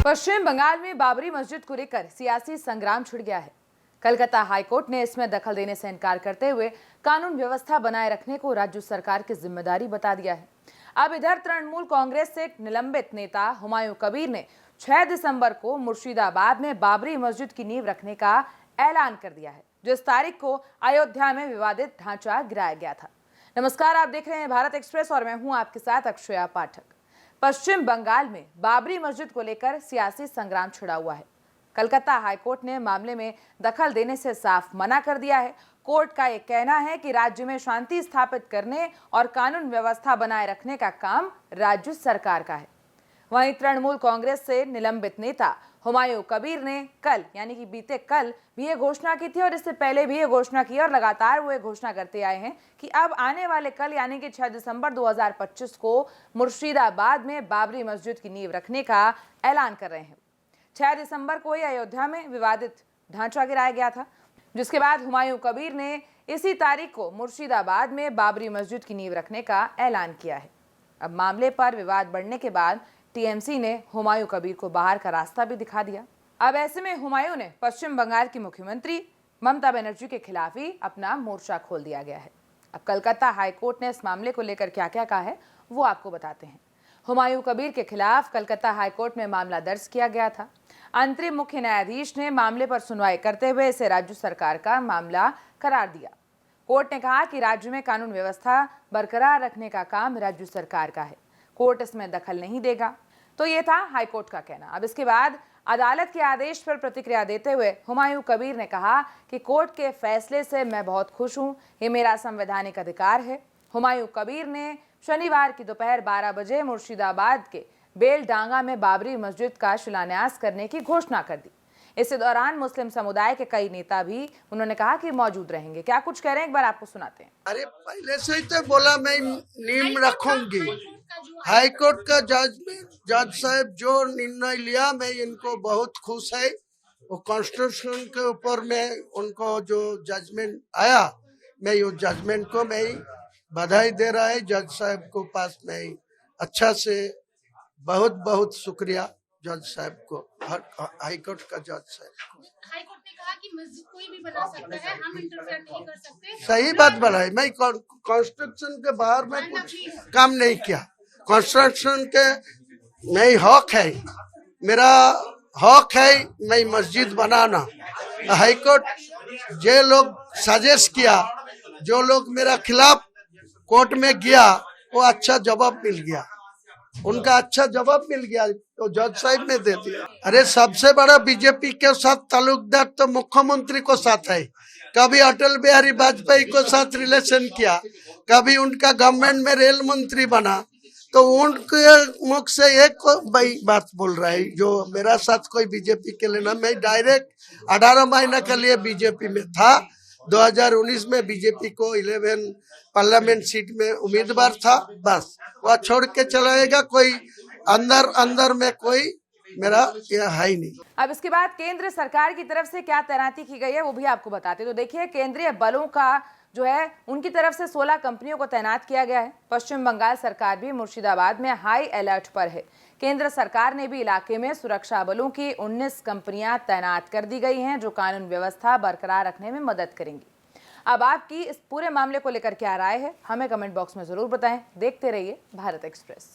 पश्चिम बंगाल में बाबरी मस्जिद को लेकर सियासी संग्राम छिड़ गया है। कलकत्ता हाईकोर्ट ने इसमें दखल देने से इनकार करते हुए कानून व्यवस्था बनाए रखने को राज्य सरकार की जिम्मेदारी बता दिया है। अब इधर तृणमूल कांग्रेस से निलंबित नेता हुमायूं कबीर ने 6 दिसंबर को मुर्शिदाबाद में बाबरी मस्जिद की नींव रखने का ऐलान कर दिया है, जिस तारीख को अयोध्या में विवादित ढांचा गिराया गया था। नमस्कार, आप देख रहे हैं भारत एक्सप्रेस और मैं हूं आपके साथ अक्षया पाठक। पश्चिम बंगाल में बाबरी मस्जिद को लेकर सियासी संग्राम छिड़ा हुआ है। कलकत्ता हाईकोर्ट ने मामले में दखल देने से साफ मना कर दिया है। कोर्ट का यह कहना है कि राज्य में शांति स्थापित करने और कानून व्यवस्था बनाए रखने का काम राज्य सरकार का है। वहीं तृणमूल कांग्रेस से निलंबित नेता हुमायूं कबीर ने कल यानी कि बीते कल भी ये घोषणा की थी और इससे पहले भी ये घोषणा की और लगातार वो ये घोषणा करते आए हैं कि अब आने वाले कल यानी कि 6 दिसंबर 2025 को मुर्शिदाबाद में बाबरी मस्जिद की नींव रखने का ऐलान कर रहे हैं। 6 दिसंबर को ही अयोध्या में विवादित ढांचा गिराया गया था, जिसके बाद हुमायूं कबीर ने इसी तारीख को मुर्शिदाबाद में बाबरी मस्जिद की नींव रखने का ऐलान किया है। अब मामले पर विवाद बढ़ने के बाद टीएमसी ने हुमायूं कबीर को बाहर का रास्ता भी दिखा दिया। अब ऐसे में हुमायूं ने पश्चिम बंगाल की मुख्यमंत्री ममता बनर्जी के खिलाफ ही अपना मोर्चा खोल दिया गया है। अब कलकत्ता हाईकोर्ट ने इस मामले को लेकर क्या क्या कहा है वो आपको बताते हैं। हुमायूं कबीर के खिलाफ कलकत्ता हाईकोर्ट में मामला दर्ज किया गया था। अंतरिम मुख्य न्यायाधीश ने मामले पर सुनवाई करते हुए इसे राज्य सरकार का मामला करार दिया। कोर्ट ने कहा कि राज्य में कानून व्यवस्था बरकरार रखने का काम राज्य सरकार का है, कोर्ट इसमें दखल नहीं देगा। तो ये था हाईकोर्ट का कहना। अब इसके बाद अदालत के आदेश पर प्रतिक्रिया देते हुए हुमायूं कबीर ने कहा कि कोर्ट के फैसले से मैं बहुत खुश हूं, ये मेरा संवैधानिक अधिकार है। हुमायूं कबीर ने शनिवार की दोपहर 12 बजे मुर्शिदाबाद के बेलडांगा में बाबरी मस्जिद का शिलान्यास करने की घोषणा कर दी। इस दौरान मुस्लिम समुदाय के कई नेता भी उन्होंने कहा कि मौजूद रहेंगे। क्या कुछ कह रहे हैं, एक बार आपको सुनाते हैं। अरे पहले से ही तो बोला मैं नींव रखूंगी। हाईकोर्ट का जज साहब जो निर्णय लिया, मैं इनको बहुत खुश है। वो कॉन्स्टिट्यूशन के ऊपर में उनको जो जजमेंट आया, मैं उस जजमेंट को मैं बधाई दे रहा है। जज साहब को पास में अच्छा से बहुत बहुत शुक्रिया जज साहब को, हाईकोर्ट का जज साहब को। हाईकोर्ट ने कहा कि मस्जिद कोई भी बना सकता है, हम इंटरफेयर नहीं कर सकते। सही बात बोला है। मैं कॉन्स्टिट्यूशन के बाहर में कुछ काम नहीं किया। कॉन्स्टिट्यूशन के नहीं हक है, मेरा हक है मैं मस्जिद बनाना। हाईकोर्ट जो लोग सजेस्ट किया, जो लोग मेरा खिलाफ कोर्ट में गया, वो अच्छा जवाब मिल गया, उनका अच्छा जवाब मिल गया तो जज साहब ने दे दिया। अरे सबसे बड़ा बीजेपी के साथ ताल्लुकदार तो मुख्यमंत्री को साथ है। कभी अटल बिहारी वाजपेयी को साथ रिलेशन किया, कभी उनका गवर्नमेंट में रेल मंत्री बना, तो उनके मुख से एक बात बोल रहा है जो मेरा साथ कोई बीजेपी के लेना। मैं डायरेक्ट 18 महीना के लिए बीजेपी में था। 2019 में बीजेपी को 11 पार्लियामेंट सीट में उम्मीदवार था, बस वह छोड़ के चलाएगा। कोई अंदर में कोई मेरा यह है ही नहीं। अब इसके बाद केंद्र सरकार की तरफ से क्या तैनाती की गई है वो भी आपको बताते। तो देखिए, केंद्रीय बलों का जो है उनकी तरफ से 16 कंपनियों को तैनात किया गया है। पश्चिम बंगाल सरकार भी मुर्शिदाबाद में हाई अलर्ट पर है। केंद्र सरकार ने भी इलाके में सुरक्षा बलों की 19 कंपनियां तैनात कर दी गई हैं, जो कानून व्यवस्था बरकरार रखने में मदद करेंगी। अब आपकी इस पूरे मामले को लेकर क्या राय है, हमें कमेंट बॉक्स में जरूर बताएं। देखते रहिए भारत एक्सप्रेस।